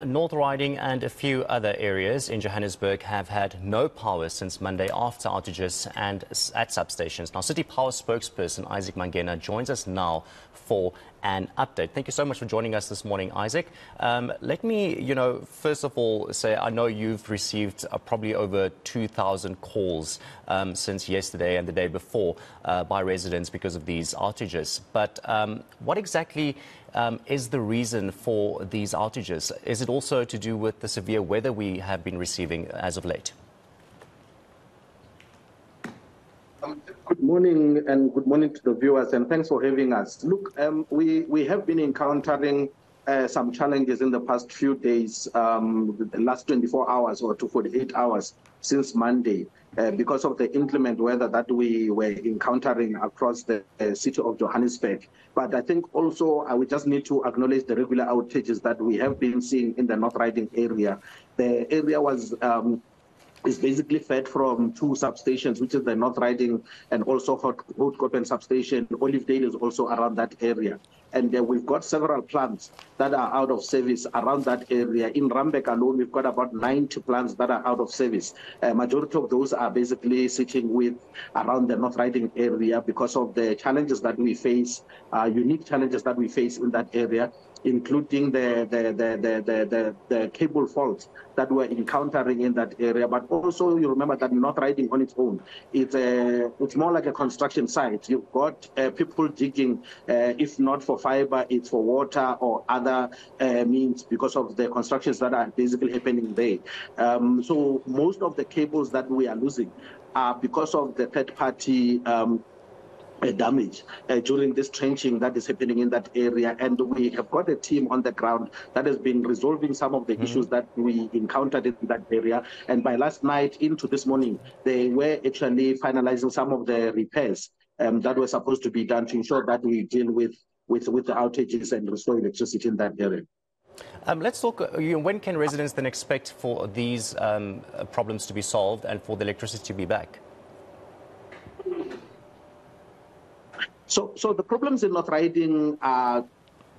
Northriding and a few other areas in Johannesburg have had no power since Monday after outages and at substations. Now, City Power Spokesperson Isaac Mangena joins us now for an update. Thank you so much for joining us this morning, Isaac. Let me, first of all say I know you've received probably over 2,000 calls since yesterday and the day before by residents because of these outages. But what exactly is the reason for these outages? Is it also to do with the severe weather we have been receiving as of late? Good morning, and good morning to the viewers, and thanks for having us. Look, we have been encountering some challenges in the past few days, the last 24 hours or to 48 hours since Monday, because of the inclement weather that we were encountering across the city of Johannesburg. But I think also we just need to acknowledge the regular outages that we have been seeing in the Northriding area. The area is basically fed from two substations, which is the Northriding and also Houtkoppen substation. Olivedale is also around that area. And we've got several plants that are out of service around that area. In Rambek alone, we've got about 90 plants that are out of service. Majority of those are basically sitting with around the Northriding area because of the challenges that we face, unique challenges that we face in that area, including the cable faults that we're encountering in that area. But also, you remember that Northriding on its own, it's more like a construction site. You've got people digging, if not for fiber, it's for water or other means because of the constructions that are basically happening there. So most of the cables that we are losing are because of the third-party damage during this trenching that is happening in that area, and we have got a team on the ground that has been resolving some of the issues that we encountered in that area. And by last night into this morning, they were actually finalizing some of the repairs that were supposed to be done to ensure that we deal with the outages and restore electricity in that area. Let's talk, when can residents then expect for these problems to be solved and for the electricity to be back? So the problems in Northriding are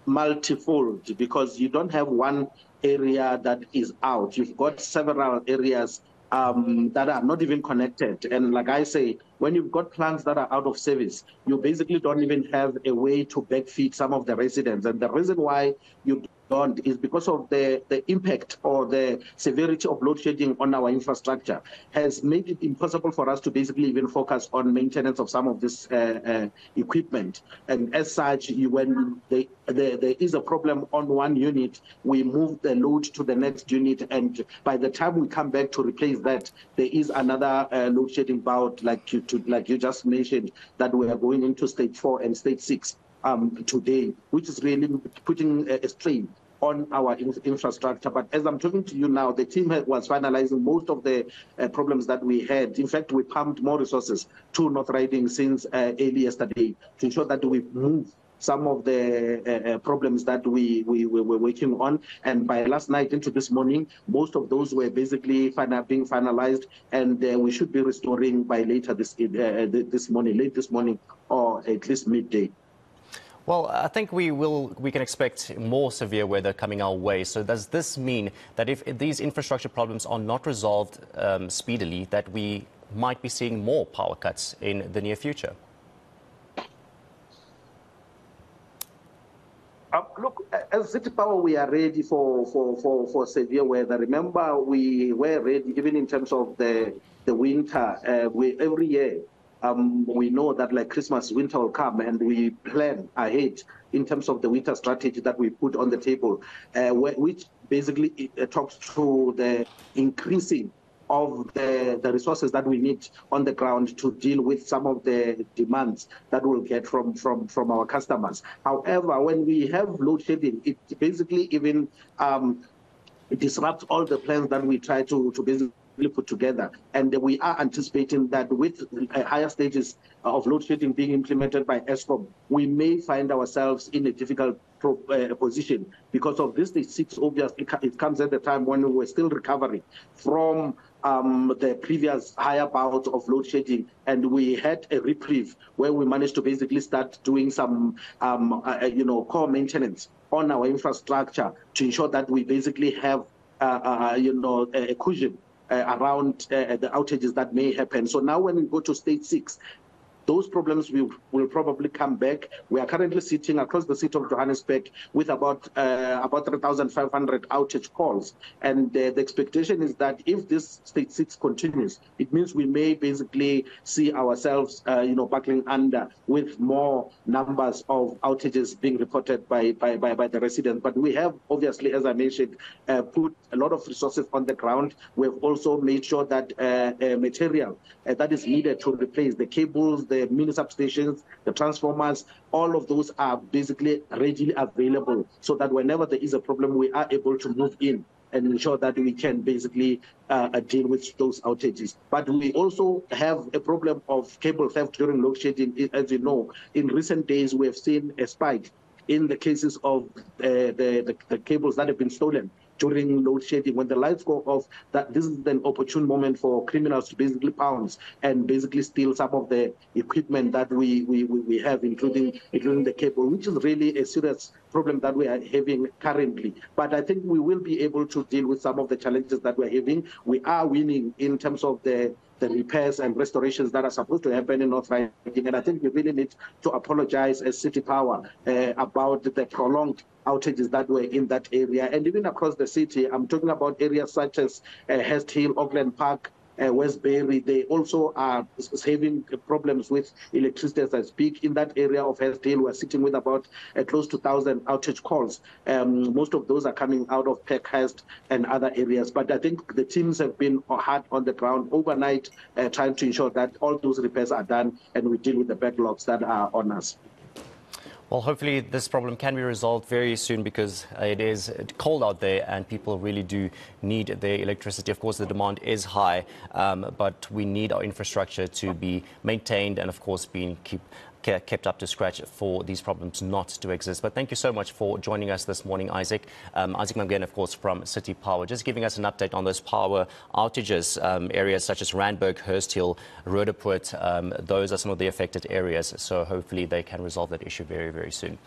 multifold because you don't have one area that is out. You've got several areas that are not even connected. And like I say, when you've got plants that are out of service, you basically don't even have a way to backfeed some of the residents. And the reason why you don't is because of the impact or the severity of load shedding on our infrastructure has made it impossible for us to basically even focus on maintenance of some of this equipment. And as such, when there is a problem on one unit, we move the load to the next unit, and by the time we come back to replace that, there is another load shedding bout, like you just mentioned, that we are going into stage 4 and stage 6 today, which is really putting a strain on our infrastructure. But as I'm talking to you now, the team was finalizing most of the problems that we had. In fact, we pumped more resources to Northriding since early yesterday to ensure that we move some of the problems that we were working on. And by last night into this morning, most of those were basically being finalized, and we should be restoring by later late this morning, or at least midday. Well, I think we can expect more severe weather coming our way. So does this mean that if these infrastructure problems are not resolved speedily, that we might be seeing more power cuts in the near future? Look, as City Power, we are ready for severe weather. Remember, we were ready even in terms of the winter. Every year, we know that like Christmas, winter will come, and we plan ahead in terms of the winter strategy that we put on the table, which basically talks to the increasing of the resources that we need on the ground to deal with some of the demands that we'll get from our customers. However, when we have load shedding, it basically even it disrupts all the plans that we try to basically put together. And we are anticipating that with higher stages of load shedding being implemented by Eskom, we may find ourselves in a difficult position because of this. Stage 6, obviously, it comes at the time when we were still recovering from the previous higher bouts of load shedding, and we had a reprieve where we managed to basically start doing some, core maintenance on our infrastructure to ensure that we basically have a cushion around the outages that may happen. So now when we go to stage 6, those problems will probably come back. We are currently sitting across the city of Johannesburg with about 3,500 outage calls. And the expectation is that if this stage 6 continues, it means we may basically see ourselves, buckling under with more numbers of outages being reported by the residents. But we have, obviously, as I mentioned, put a lot of resources on the ground. We have also made sure that material that is needed to replace the cables, the mini substations, the transformers, all of those are basically readily available so that whenever there is a problem, we are able to move in and ensure that we can basically deal with those outages. But we also have a problem of cable theft during load shedding. As you know, in recent days, we have seen a spike in the cases of the cables that have been stolen during load shedding. When the lights go off, that this is an opportune moment for criminals to basically pounce and basically steal some of the equipment that we have, including the cable, which is really a serious problem that we are having currently. But I think we will be able to deal with some of the challenges that we're having. We are winning in terms of the repairs and restorations that are supposed to happen in Northriding. And I think we really need to apologize as City Power about the prolonged outages that were in that area. And even across the city, I'm talking about areas such as Hest Hill, Auckland Park, Westbury. They also are having problems with electricity as I speak. In that area of Hest Hill, we're sitting with about close to 1,000 outage calls. Most of those are coming out of Peckhurst and other areas. But I think the teams have been hard on the ground overnight, trying to ensure that all those repairs are done and we deal with the backlogs that are on us. Well, hopefully this problem can be resolved very soon because it is cold out there and people really do need their electricity. Of course, the demand is high, but we need our infrastructure to be maintained and, of course, kept up to scratch for these problems not to exist. But thank you so much for joining us this morning, Isaac. Isaac Mangena, of course, from City Power, just giving us an update on those power outages. Areas such as Randburg, Hurst Hill, Roodepoort, those are some of the affected areas. So hopefully they can resolve that issue very, very soon.